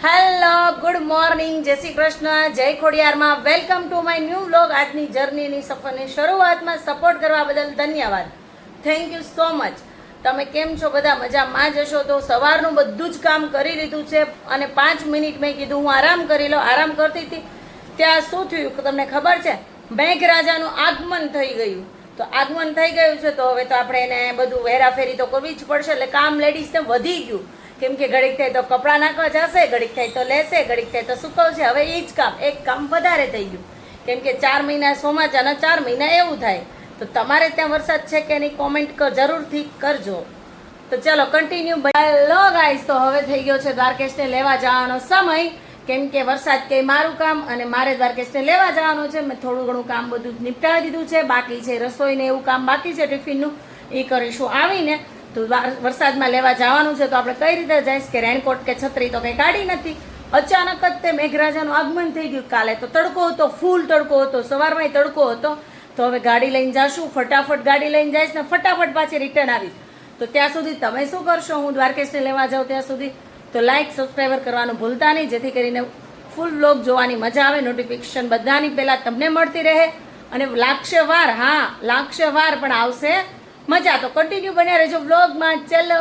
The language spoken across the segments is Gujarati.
હેલો ગુડ મોર્નિંગ, જય શ્રી કૃષ્ણ, જય ખોડિયારમાં. Welcome to my new vlog. આજની જર્નીની સફરની શરૂઆતમાં સપોર્ટ કરવા બદલ ધન્યવાદ. Thank you so much. તમે કેમ છો? બધા મજામાં જ હશો. તો સવારનું બધું જ કામ કરી લીધું છે અને 5 મિનિટ મેં કીધું હું આરામ કરી લો. આરામ કરતી હતી ત્યાં શું થયું તમને ખબર છે? મેઘરાજાનું આગમન થઈ ગયું. તો આગમન થઈ ગયું છે તો હવે તો આપણે એને બધું વેરાફેરી તો કરવી જ પડશે. એટલે કામ લેડીઝને વધી ગયું. કેમ કે ઘડીક થાય તો કપડાં નાખવા જશે, ઘડીક થાય તો લેશે, ઘડીક થાય તો સુકવશે. હવે એ જ કામ, એક કામ વધારે થઈ ગયું. કેમ કે 4 મહિના ચોમાસાના 4 મહિના એવું થાય. તો તમારે ત્યાં વરસાદ છે કે નહીં કોમેન્ટ જરૂરથી કરજો. તો ચલો કન્ટિન્યુ. હેલો ગાઈસ, તો હવે થઈ ગયો છે દ્વારકેશને લેવા જવાનો સમય. કેમ કે વરસાદ કે મારું કામ અને મારે દ્વારકેશને લેવા જવાનું છે. મેં થોડું ઘણું કામ બધું નિપટાવી દીધું છે. બાકી છે રસોઈને એવું કામ બાકી છે ટિફિનનું, એ કરીશું આવીને. તો વરસાદમાં લેવા જવાનું છે તો આપણે કઈ રીતે જઈશ કે રેનકોટ કે છત્રી તો કંઈ કાઢી નથી. અચાનક જ તે મેઘરાજાનું આગમન થઈ ગયું. કાલે તો તડકો હતો, ફૂલ તડકો હતો, સવારમાં તડકો હતો. તો હવે ગાડી લઈને જાશું, ફટાફટ ગાડી લઈને જઈશ ને ફટાફટ પાછી રિટર્ન આવીશ. તો ત્યાં સુધી તમે શું કરશો? હું દ્વારકેશને લેવા જાઉં ત્યાં સુધી તો લાઈક સબસ્ક્રાઈબર કરવાનું ભૂલતા નહીં, જેથી કરીને ફૂલ વ્લોગ જોવાની મજા આવે. નોટિફિકેશન બધાની પહેલાં તમને મળતી રહે. અને લાગશે વાર, હા લાગશે વાર પણ આવશે મજા. તો કન્ટિન્યુ બન્યા રહેજો વ્લોગમાં. ચલો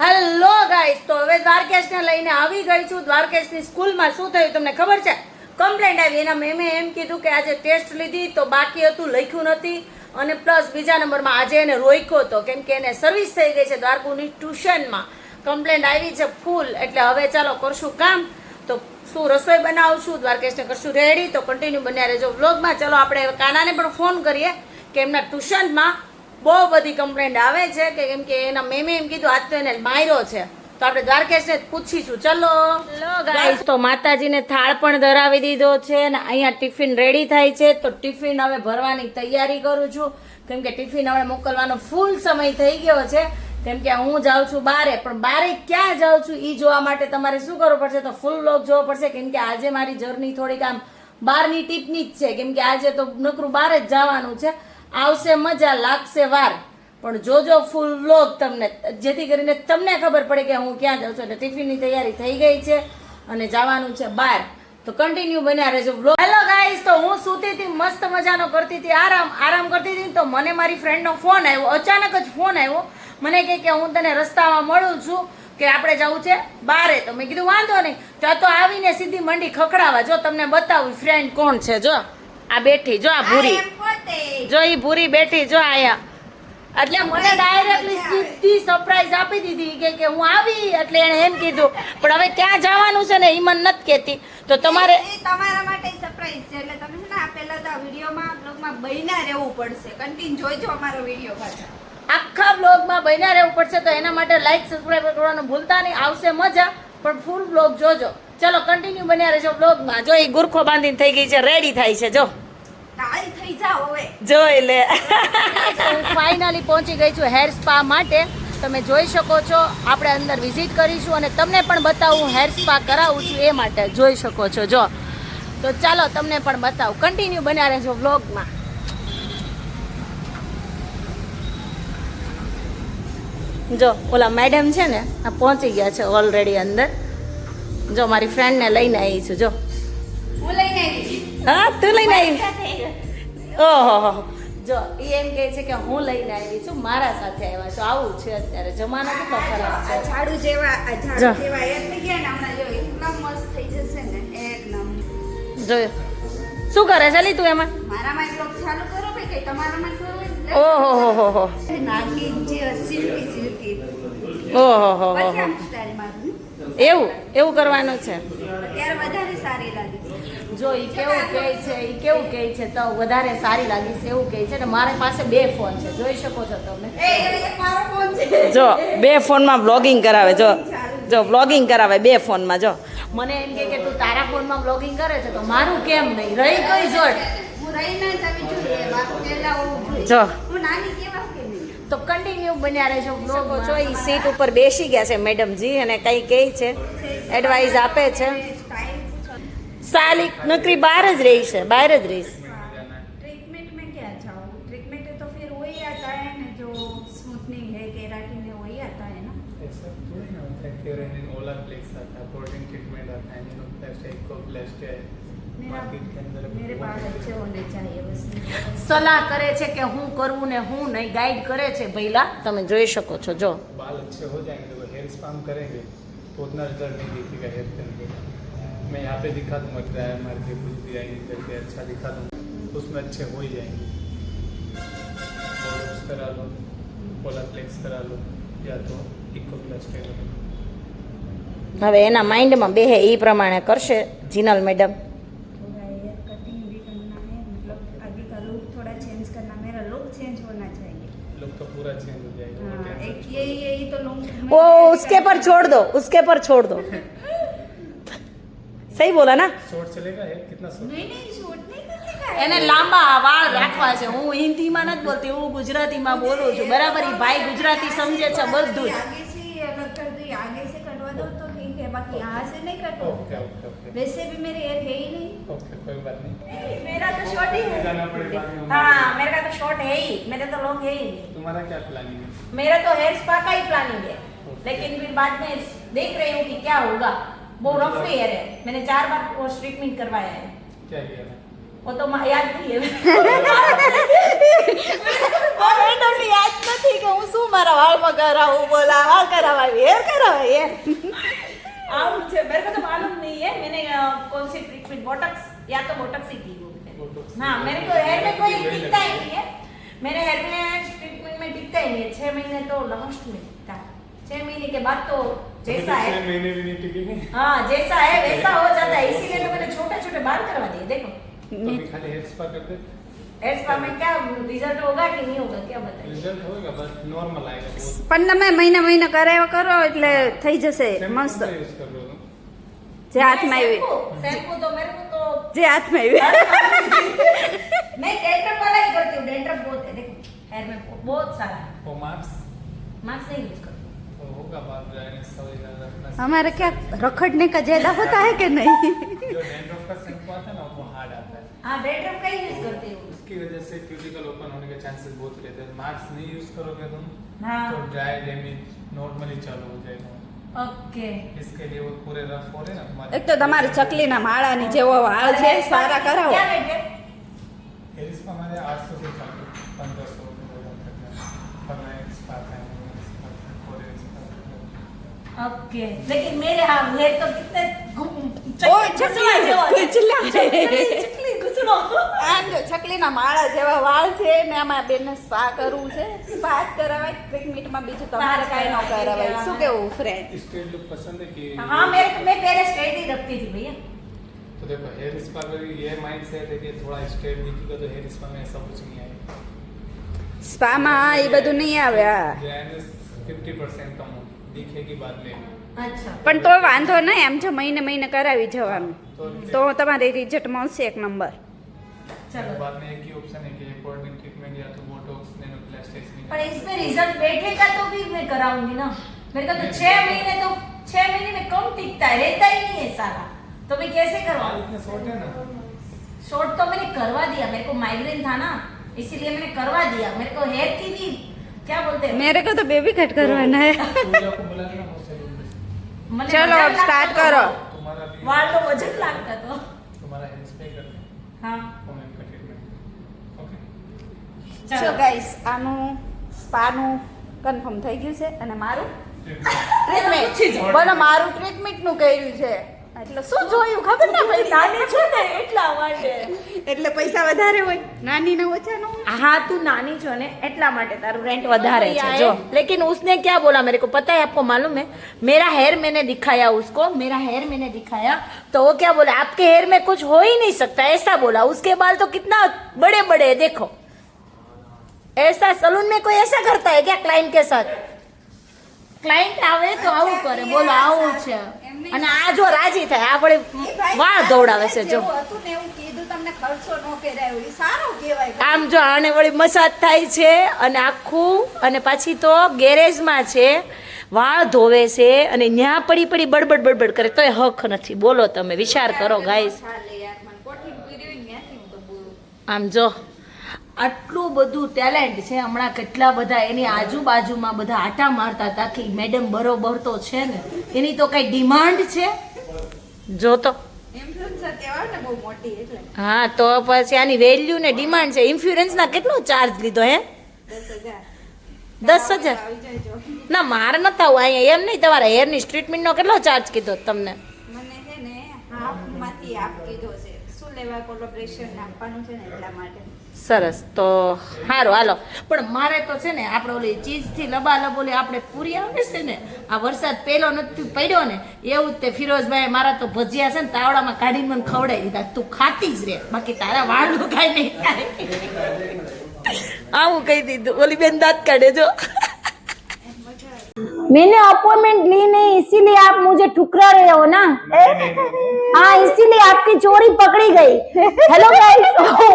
હેલો ગાઈસ, તો હવે દ્વારકેશને લઈને આવી ગઈ છું. દ્વારકેશની સ્કૂલમાં શું થયું તમને ખબર છે? કમ્પ્લેન્ટ આવી. એના મેમે એમ કીધું કે આજે ટેસ્ટ લીધી તો બાકી હતું, લખ્યું નથી. અને પ્લસ બીજા નંબરમાં આજે એને રોક્યો હતો કેમ કે એને સર્વિસ થઈ ગઈ છે દ્વારકુની ટ્યુશનમાં. કમ્પ્લેન્ટ આવી છે ફૂલ. એટલે હવે ચાલો કરશું કામ. તો શું રસોઈ બનાવશું, દ્વારકેશને કરશું રેડી. તો કન્ટિન્યુ બન્યા રહેજો વ્લોગમાં. ચલો આપણે કાનાને પણ ફોન કરીએ કે એમના ટ્યુશનમાં બહુ બધી કમ્પ્લેન્ટ આવે છે કે કેમ કે એના મેમે એમ કીધું આજ તો એને માર્યો છે. તો આપણે દ્વારકેશને પૂછીશું. ચલો ગાઈસ, તો માતાજીને થાળ પણ ધરાવી દીધો છે અને અહીંયા ટિફિન રેડી થાય છે. તો ટિફિન હવે ભરવાની તૈયારી કરું છું કેમ કે ટિફિન હવે મોકલવાનો ફૂલ સમય થઈ ગયો છે. કેમ કે હું જાઉં છું બારે, પણ બારે ક્યાં જાઉં છું એ જોવા માટે તમારે શું કરવું પડશે? તો ફૂલ વ્લોગ જોવો પડશે. કેમ કે આજે મારી જર્ની થોડીક આમ બહારની ટીપની જ છે. કેમ કે આજે તો નકરું બહાર જ જવાનું છે. આવશે મજા, લાગશે વાર, પણ જોજો ફૂલ વ્લોગ તમને, જેથી કરીને તમને ખબર પડે કે હું ક્યાં જાઉં છું. એટલે ટિફિનની તૈયારી થઈ ગઈ છે અને જવાનું છે બહાર. તો કન્ટિન્યુ બન્યા રહેજો વ્લોગ. હેલો ગાઈસ, તો હું સૂતી હતી, મસ્ત મજાનો કરતી હતી, આરામ કરતી હતી. તો મને મારી ફ્રેન્ડનો ફોન આવ્યો, અચાનક જ ફોન આવ્યો. મને કહે કે હું તને રસ્તામાં મળું છું કે આપણે જવું છે બારે. તો મેં કીધું વાંધો નહીં. ત્યાં તો આવીને સીધી મંડી ખખડાવા. જો તમને બતાવું ફ્રેન્ડ કોણ છે. જો આ બેઠી, જો આ ભૂરી, જો ઈ ભૂરી બેઠી, જો આયા. એટલે મને ડાયરેક્ટલી સીધી સરપ્રાઈઝ આપી દીધી કે હું આવી. એટલે એને એમ કીધું પણ હવે ક્યાં જવાનું છે ને એ મને નથી કહેતી. તો તમારે તમારા માટે સરપ્રાઈઝ છે. એટલે તમે છે ને પહેલા તો આ વિડીયોમાં બ્લોગમાં બન્યા રહેવું પડશે. કન્ટિન્યુ જોઈજો અમારો વિડીયો પાછા. આખા બ્લોગમાં બન્યા રહેવું પડશે. તો એના માટે લાઈક સબસ્ક્રાઈબ કરવાનું ભૂલતા નહીં. આવશે મજા, પણ ફૂલ બ્લોગ જોજો. ચલો કન્ટિન્યુ બન્યા રહેજો બ્લોગમાં. જો એ ગુરખો બાંધીને થઈ ગઈ છે, રેડી થાય છે. જો તાળી થઈ જાઓ હવે. જોઈ લે. હું ફાઇનલી પહોંચી ગઈ છું હેર સ્પા માટે. તમે જોઈ શકો છો. આપણે અંદર વિઝિટ કરીશું અને તમને પણ બતાવું હેર સ્પા કરાવું છું એ માટે. જોઈ શકો છો. જો તો ચાલો તમને પણ બતાવું. કન્ટિન્યુ બન્યા રહેજો વ્લોગમાં. જો ઓલા મેડમ છે ને આ પહોંચી ગયા છે ઓલરેડી અંદર. જો મારી ફ્રેન્ડને લઈને આવી છું. જો હું લઈને આવી. હા તું લઈને આવી? ઓહો, જો એ એમ કહે છે કે હું લઈને આવી છું, મારા સાથે આવ્યા છો. આવું છે અત્યારે જમાનો કેટલો ખરાબ છે. ઝાડુ જેવા આ ઝાડુ જેવા એ થઈ ગયા ને હમણાં જો એકદમ મસ્ત થઈ જશે ને એકદમ. જોયો શું કરે છે લી તું એમાં? મારામાં એક બ્લોગ ચાલુ કરો ભાઈ, કઈ તમારામાં કરો. ઓહો હો નાગિન જે સિલ્કી ઓહો પછી આમ સ્ટાઈલ મારું એવું કરવાનું છે. ત્યારે વધારે સારી લાગે. જો ઈ કેવું કહે છે તો વધારે સારી લાગી છે એવું કહે છે. ને મારી પાસે 2 ફોન છે, જોઈ શકો છો તમે. એ મારો ફોન છે. જો 2 ફોનમાં વ્લોગિંગ કરાવે. જો વ્લોગિંગ કરાવે 2 ફોનમાં. જો મને એમ કે તું તારા ફોનમાં વ્લોગિંગ કરે છે તો મારું કેમ નહીં? રહી કઈ જોડ? હું રહી ના જવી જોઈએ. મારું પહેલા હોવું જોઈએ. જો હું નાની કેવા કે નહીં. તો કન્ટિન્યુ બન્યા રહેજો વ્લોગ. જો ઈ સીટ ઉપર બેસી ગયા છે મેડમજી અને કઈ કહે છે, એડવાઇસ આપે છે. સાલી નકરી બહાર જ રહી છે, બહાર જ રહીશ. ट्रीटमेंट में क्या चाहो? ट्रीटमेंट तो फिर वही आता है ना जो स्मूथनिंग है, केराटिन है, वही आता है ना. ऐसा थोड़ी ना होता है, केराटिन ओला फ्लेक्स आता है, प्रोटीन है, इको ब्लास्ट है, मार्केट के अंदर मेरे बाल अच्छे होने चाहिए बस। સલાહ કરે છે કે હું કરવું ને હું નહીં, ગાઈડ કરે છે ભઈલા, તમે જોઈ શકો છો। જો बाल अच्छे हो जाएंगे तो हेयर स्पा हम करेंगे तो उतना रिजल्ट नहीं दिखेगा हेयर के अंदर। मैं यहाँ पे दिखा दूंगा ड्रायर मार के कुछ भी आएंगे करके अच्छा दिखा दूंगा, उसमें अच्छे हो ही जाएंगे। बोटॉक्स करा लो, पोलाप्लेक्स करा लो या तो इको ब्लास्ट करा लो। હવે એના માઇન્ડમાં બેહે એ પ્રમાણે કરશે જીનલ મેડમ। थोड़ा हेयर कटिंग भी करना है, मतलब आगे का लुक थोड़ा चेंज करना, मेरा लुक चेंज होना चाहिए। लुक तो पूरा चेंज हो जाएगा। वो हाँ, टेंशन एक यही तो लुक वो उसके पर छोड़ दो, उसके पर छोड़ दो। सही बोला ना? शॉर्ट चलेगा है कितना शॉर्ट? नहीं शूट नहीं करने का है। એને લાંબા વાળ રાખવા છે। હું હિન્દીમાં નથી બોલતી, હું ગુજરાતીમાં બોલું છું। બરાબર, ઈ ભાઈ ગુજરાતી સમજે છે બધું જ। आगे से अलग कर दो, ये आगे से कटवा दो तो ठीक है, बाकी यहाँ से नहीं कटवा। ओके ओके ओके वैसे भी मेरे हेयर है ही नहीं। ओके कोई बात नहीं। मेरा तो शॉर्ट ही है। जाना पड़ेगा बाद में। हाँ, मेरा तो शॉर्ट है ही, मेरे तो लॉन्ग है ही नहीं। तुम्हारा क्या प्लानिंग है? मेरा तो हेयर स्पा का ही प्लानिंग है, लेकिन फिर बाद में देख रही हूँ कि क्या होगा। वो रफ हेयर है, मैंने 4 बार वो ट्रीटमेंट करवाया है। क्या किया था? वो तो याद नहीं है। वो randomly याद નથી કે હું શું મારા વાળમાં કરાવું, બોલા વાળ કરાવા, हेयर કરાવા, हेयर આવું છે। मेरे को तो मालूम नहीं है मैंने कौन सी ट्रीटमेंट, बोटॉक्स या तो बोटॉक्स ही की वो। Botox। हाँ, मेरे को हेयर में कोई दिखता ही नहीं है, मेरे हेयर में ट्रीटमेंट में दिखता ही नहीं है। 6 महीने तो लास्ट में दिखता है, 6 महीने के बाद तो जैसा है, 6 महीने भी नहीं टिकेंगे हाँ जैसा है वैसा हो जाता है। इसीलिए तो मैंने छोटे छोटे बाल करवा दिए। देखो तो अभी खाली हेयर स्पा कर दे, हेयर स्पा में क्या रिजल्ट होगा कि नहीं होगा, क्या बताइए? रिजल्ट होगा बस नॉर्मल आएगा। बहुत પણ તમે મહિને મહિને કરાવ્યા કરો એટલે થઈ જશે મસ્ત। यूज कर रहे हो तुम? જે હાથમાં આવી, शैम्पू तो मेरे को तो જે હાથમાં આવી। मैं डेंड्रफ वाला ही करती हूँ। डेंड्रफ बहुत है, देखो हेयर में बहुत सारा है। वो मार्क्स मास्क नहीं यूज करती। तो होगा बाल ड्राइनेस वगैरह रखना। हमारे क्या रखड़ने का ज्यादा होता है कि नहीं? जो डैंड्रफ का शैम्पू आता है ना वो हार्ड आता है, हाँ, डेंड्रफ का ही यूज करती हूँ। उसकी वजह से क्यूटिकल ओपन होने के चांसेस बहुत रहते हैं। मार्क्स नहीं यूज करोगे तुम हाँ। तो ड्राई डैमेज नॉर्मली चालू हो जाएगा। ओके, इसके लिए वो पूरे रफ हो रहे हैं ना तुम्हारे। એક તો તમારી ચકલીના માળાની જેવો વાળ છે, સારા કરાવો। क्या रेट है? हेयर स्पा हमारे 800 से चालू 1500 तक है। पर मैं स्पा का ओके, लेकिन मेरे हाँ हेयर तो कितने ओ, चकली गुचला है। चकली गुचलो। આમ જો ચકલીના માળા જેવા વાળ છે ને આમાં બેનને સ્પા કરવું છે। સ્પા જ કરાવાય, ટ્રીટમેન્ટમાં બીજું તમારે કાંઈ ન કરાવાય। શું કેવું ફ્રેન્ડ? स्ट्रेट लुक पसंद है कि हाँ, मैं पहले स्ट्रेट ही रखती थी भैया। तो देखो हेयर स्पा का भी ये माइंड सेट है कि थोड़ा स्ट्रेट दिखेगा तो हेयर स्पा में ऐसा कुछ नहीं आएगा। સ્પામાં એ બધું નહીં આવે। ड्राइनेस 50% कम होगी, दिखेगी बाद में। अच्छा, પણ તો વાંધો નહીં, એમ જો મહિને મહિને કરાવી જવાનું તો તમારે રિઝલ્ટ મળશે એક નંબર। चलो। बाद में एक ही ऑप्शन है कि कोऑर्डिनेट ट्रीटमेंट या तो बोटॉक्स नैनोप्लास्टिक्स पर इसमें रिजल्ट बैठेगा तो भी मैं कराऊंगी ना। मेरे का तो 6 महीने में कम टिकता है, रहता ही नहीं है सारा, तो मैं कैसे बाल करवाऊं? इतने शॉर्ट है ना। शॉर्ट तो मैंने करवा दिया, मेरे को माइग्रेन था ना, इसीलिए मैंने करवा दिया। मेरे को हेयर की भी क्या बोलते हैं, मेरे को तो बेबी कट करवाना है। पूजा को बुला लेना बहुत सारी। મને चलो, वजन अब स्टार्ट लागता करो। तो, तुम्हारा भी वाल तो वजन लागता तो। तुम्हारा हेयर स्प्रे कर दो हाँ, और मैं इनका ट्रीटमेंट। ओके સો चलो ગાઈસ આનું સ્પાનું કન્ફર્મ થઈ ગયું છે અને મારું ટ્રીટમેન્ટ બોલો મારું ટ્રીટમેન્ટનું કર્યું છે એટલે શું જોયું ખબર ના પડી? નાની છો ને એટલા માટે। એટલે પૈસા વધારે હોય, નાની ને ઓછા ન હોય। हाँ, तू नानी जो ने एटला माटे तारू रेंट વધારે છે जो। लेकिन उसने क्या बोला मेरे को पता है, आपको मालूम है? मेरा हेयर मैंने दिखाया उसको, मेरा हेयर मैंने दिखाया तो वो क्या बोला, आपके हेयर में कुछ हो ही नहीं सकता, ऐसा बोला। उसके बाल तो कितना बड़े बड़े है, देखो। ऐसा सलून में कोई ऐसा करता है क्या क्लाइंट के साथ? ક્લાયન્ટ આવે તો આવું કરે, બોલો આવું છે। અને આ જો રાજી થાય, આ વળી વાળ દોડાવે છે જો। જેવું હતું ને એવું કીધું, તમને ખર્ચો ન કરાયો, એ સારું કહેવાય। આમ જો આને વળી મસાજ થાય છે અને આખું, અને પાછી તો ગેરેજમાં છે, વાળ ધોવે છે અને ન્યા પડી પડી બડબડ બડબડ કરે તોય હક નથી। બોલો તમે વિચાર કરો ગાઈસ। ચાલે યાર, મને કોઠી પીર્યું ને ત્યાંથી હું તો બોલું। આમ જો આટલું બધું ટેલેન્ટ છે, હમણાં કેટલા બધા એની આજુબાજુમાં બધા આટા મારતા હતા કે મેડમ બરોબર તો છે ને, એની તો કઈ ડિમાન્ડ છે જો તો। ઇન્ફ્લુએન્સર કહેવાય ને બહુ મોટી એટલે હા તો પછી આની વેલ્યુ ને ડિમાન્ડ છે. ઇન્સ્યોરન્સના કેટલો ચાર્જ લીધો હે? 10,000. 10,000? આવી જાયજો. ના મારે નથી આવું અહીંયા. એમ નહીં, તમારા હેરની ટ્રીટમેન્ટનો કેટલો ચાર્જ કીધો તમને? મને છે ને હાફમાંથી આપ કીધો છે. શું લેવા કોલેબોરેશન આપવાનું છે ને એટલા માટે. સરસ, તો સારું હાલો. પણ મારે તો છે ને આપણે ઓલી ચીઝથી લબાલબ ઓલી આપણે પૂરી આવે છે ને, આ વરસાદ પહેલો નથી પડ્યો ને એવું જ તે ફિરોઝભાઈ મારા તો ભજીયા છે ને તાવડામાં કાઢીને મને ખવડાવી દીધા. તું ખાતી જ રે, બાકી તારા વાળનું કાંઈ નહીં થાય. આવું કહી દીધું. ઓલી બેન દાંત કાઢે જો. मैंने अपॉइंटमेंट ली नहीं इसीलिए आप मुझे ठुकरा रहे हो ना. हाँ इसीलिए आपकी चोरी पकड़ी गई. हेलो गाइस,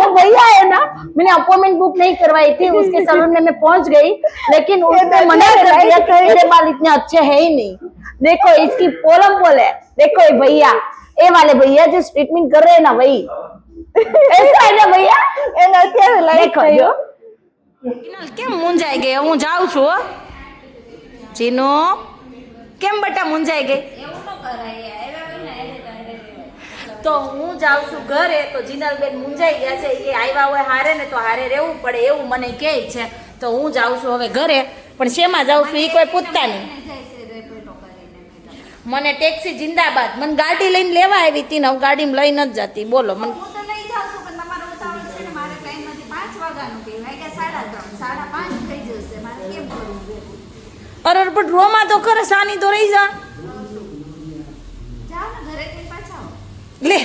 वो भैया है ना, मैंने अपॉइंटमेंट बुक नहीं करवाई थी, उसके सैलून में मैं पहुंच गई, लेकिन उसने मना कर दिया कि मेरे बाल इतने अच्छे है ही नहीं. देखो इसकी पोलम पोल है. देखो ये भैया, ये वाले भैया जो ट्रीटमेंट कर रहे हैं ना वही ऐसा है ना भैया. એને અત્યારે લાઈક देखो जो કેમ મૂંઝાઈ ગઈ? હું જાઉં છું હો. ચીનુ કેમ બટા મૂંઝાઈ ગઈ? તો હું જાઉં છું ઘરે. તો જીનલબેન મૂંઝાઈ ગયા છે કે આવ્યા હોય હારે ને તો હારે રહેવું પડે એવું મને કહે છે. તો હું જાઉં છું હવે ઘરે. પણ શેમાં જાઉં છું એ કોઈ પૂછતા નહીં. મને ટેક્સી જિંદાબાદ. મને ગાડી લઈને લેવા આવી હતી ને હું ગાડીમાં લઈ નથી જતી. બોલો મને હું તો લઈ જાઉં છું પણ તમારો ઉતાવળ છે ને મારે ટાઈમ નથી. 5 વાગ્યાનું કે વાગ્યા 3:30 5:30 થઈ જશે. મારે કેમ કરવું? અરે પણ રોમાં તો કરે, સાની તો રહી જા. જાઓ ને ઘરે જઈને પાછા આવો. લે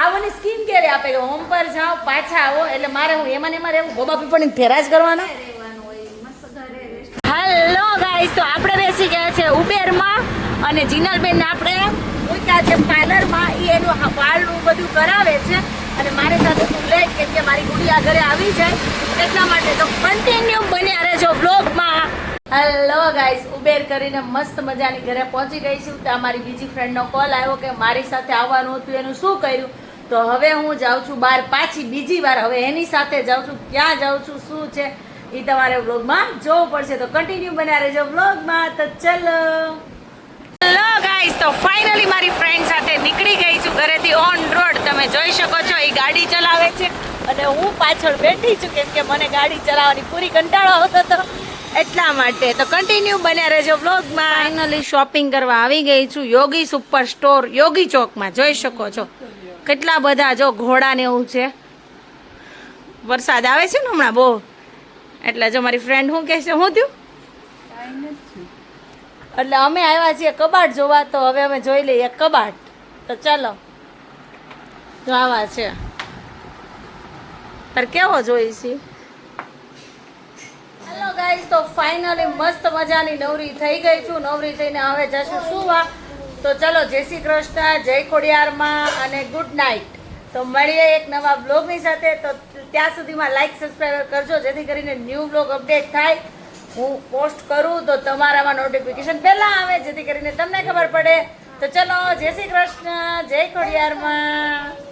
આવવાની સ્કીમ ક્યારે આપે કે હોમ પર જાઓ પાછા આવો? એટલે મારે હું એમાં ને એમાં રહેવું? ગોબા પીપળની ફેરા જ કરવાના. રહેવાનું હોય મસ્ત ઘરે રેસ્ટ. હેલો ગાઈસ, તો આપણે બેસી ગયા છે ઉબેરમાં અને જીનલબેન આપણે મૂક્યા છે પાર્લરમાં. એ એનું વાળનું બધું કરાવે છે અને મારી સાથે તું લે કે મારી ગુડિયા ઘરે આવી જાય એટલા માટે. તો કન્ટિન્યુ બન્યા રહેજો બ્લોગમાં. હેલો ગાઈસ, ઉબેર કરીને મસ્ત મજાની ઘરે પહોંચી ગઈ છું. તો અમારી બીજી ફ્રેન્ડનો કોલ આવ્યો કે મારી સાથે આવવાનું હતું, એનું શું કર્યું? તો હવે હું જાઉં છું બહાર પાછી બીજી વાર. હવે એની સાથે જાઉં છું. ક્યાં જાઉં છું, શું છે એ તમારે વ્લોગમાં જોવું પડશે. તો કન્ટિન્યુ બન્યા રહેજો વ્લોગમાં. તો ચલો. હેલો ગાઈસ, તો ફાઇનલી મારી ફ્રેન્ડ સાથે નીકળી ગઈ છું ઘરેથી ઓન રોડ. તમે જોઈ શકો છો એ ગાડી ચલાવે છે અને હું પાછળ બેઠી છું કેમ કે મને ગાડી ચલાવવાની પૂરી કંટાળો આવતો હતો એટલા માટે. તો કન્ટિન્યુ બન્યા રહેજો વ્લોગમાં. ફાઇનલી શોપિંગ કરવા આવી ગઈ છું યોગી સુપર સ્ટોર, યોગી ચોકમાં. જોઈ શકો છો કેટલા બધા જો ઘોડા ને એવું છે. વરસાદ આવે છે ને હમણાં બહુ, એટલે જો મારી ફ્રેન્ડ શું કહે છે, શું થયું? એટલે અમે આવ્યા છીએ કબાટ જોવા. તો હવે અમે જોઈ લઈએ કબાટ. તો ચાલો, જો આવા છે. પર કેવો જોઈશી? હેલો ગાઈસ, તો ફાઇનલી મસ્ત મજાની નવરી થઈ ગઈ છું. નવરી થઈને હવે જશું સુવા. તો ચલો, જય શ્રી કૃષ્ણ, જય ખોડિયારમાં અને ગુડ નાઇટ. તો મળીએ એક નવા બ્લોગની સાથે. તો ત્યાં સુધીમાં લાઈક સબસ્ક્રાઈબ કરજો જેથી કરીને ન્યૂ બ્લોગ અપડેટ થાય. હું પોસ્ટ કરું તો તમારામાં નોટિફિકેશન પહેલાં આવે જેથી કરીને તમને ખબર પડે. તો ચલો, જય શ્રી કૃષ્ણ, જય ખોડિયારમાં.